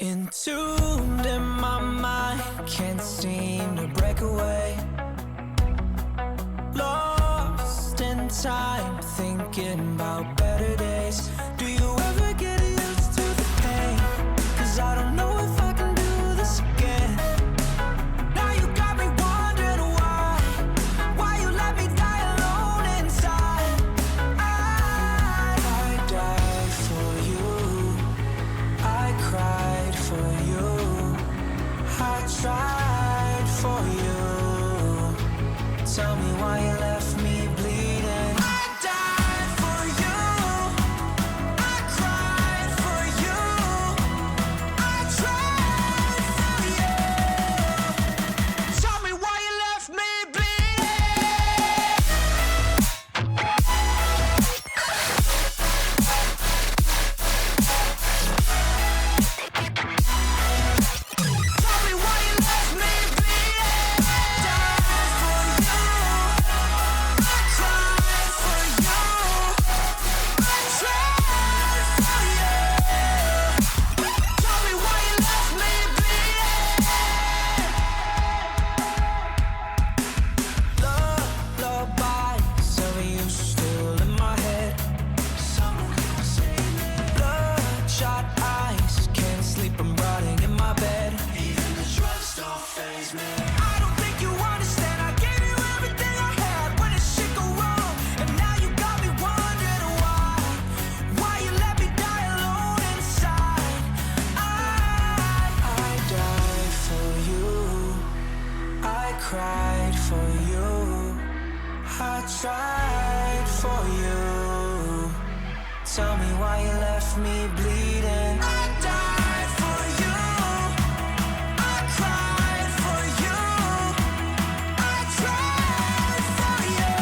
Entombed in my mind, can't seem to break away. Lost in time, thinking about better days. Do you ever get used to the pain? 'Cause I don't know if I can do this again. Now you got me wondering why you let me die alone inside. I died for you, I cried for you, I tried for you. Tell me why you left me bleeding. I died for you, I cried for you, I tried for you. Tell me why you left me bleeding. Tell me why you left me bleeding. I died for you, I cried for you, I tried for you. Tell me why you left me bleeding. Lullabies of you still in my head. Someone sing it. Bloodshot eyes, can't sleep, I'm rotting in my bed. Even the drugs don't faze me. I don't think you understand. I gave you everything I had when it shit go wrong, and now you got me wondering why you let me die alone inside. I died for you, I cried for you, I tried for you. Tell me why you left me bleeding. I died for you, I cried for you, I tried for you.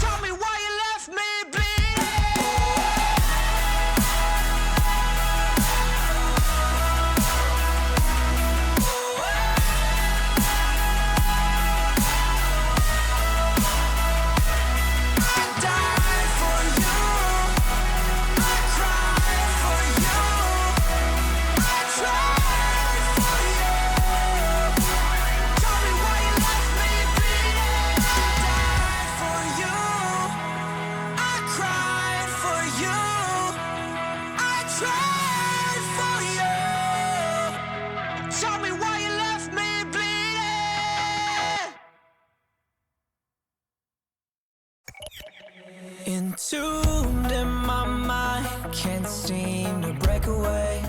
Tell me why you left me bleeding. I died for you, I cried for you, I tried for you. Tell me why you left me bleeding. I died for you, I cried for you, I tried for you. Tell me why you left me bleeding. Entombed in my mind, can't seem to break away.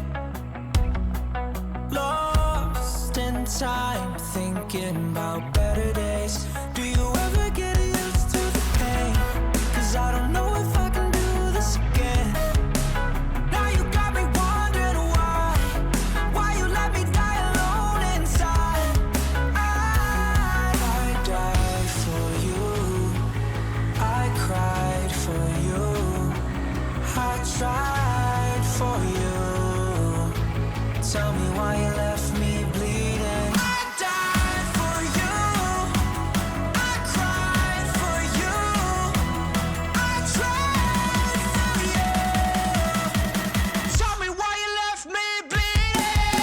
Lost in time, thinking about better days. Do you ever get used to the pain? 'Cause I don't know if I can do this again. Now you got me wondering why you let me die alone inside. I died for you, I cried for you, I tried for you. Tell me why you left me bleeding. I died for you, I cried for you, I tried for you. Tell me why you left me bleeding.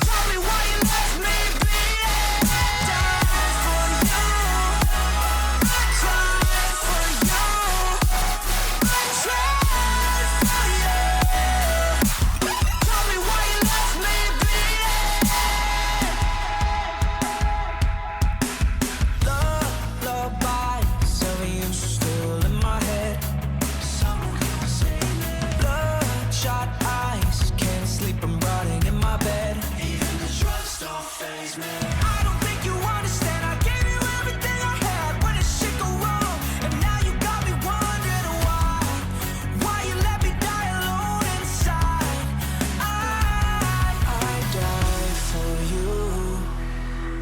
Tell me why you left me bleeding. I died for you, I cried for you, I tried for you. Tell me why you left me bleeding. Lullabies of you still in my head. Someone sing it. Bloodshot eyes, can't sleep, I'm rotting in my bed. Even the drugs don't faze me. I don't think you understand. I gave you everything I had when it shit go wrong, and now you got me wondering why you let me die alone inside. I died for you,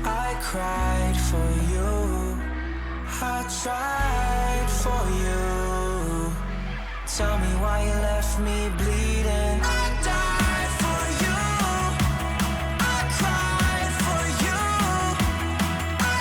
I cried for you, I tried for you. Tell me why you left me bleeding. I died for you, I cried for you, I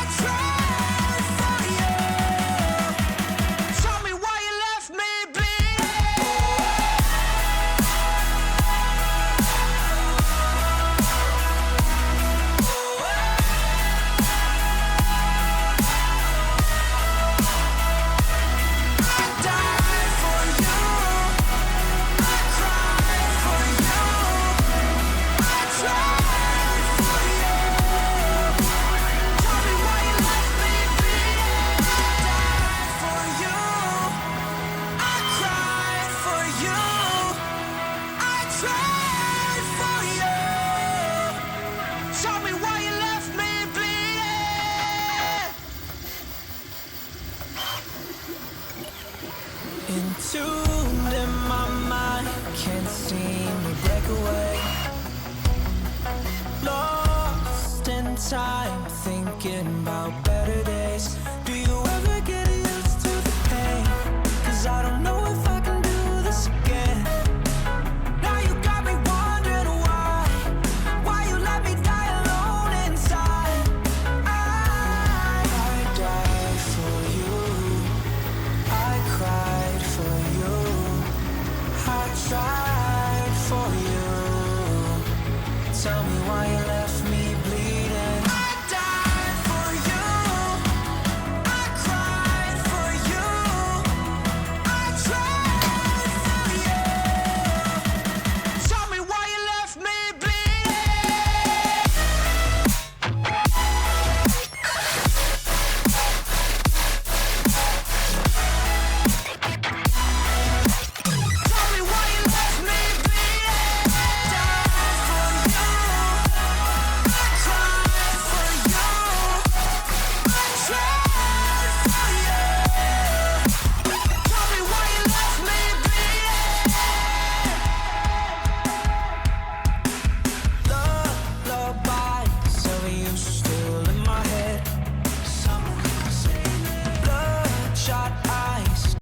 consumed and my mind can't seem to break away. Lost in time, thinking about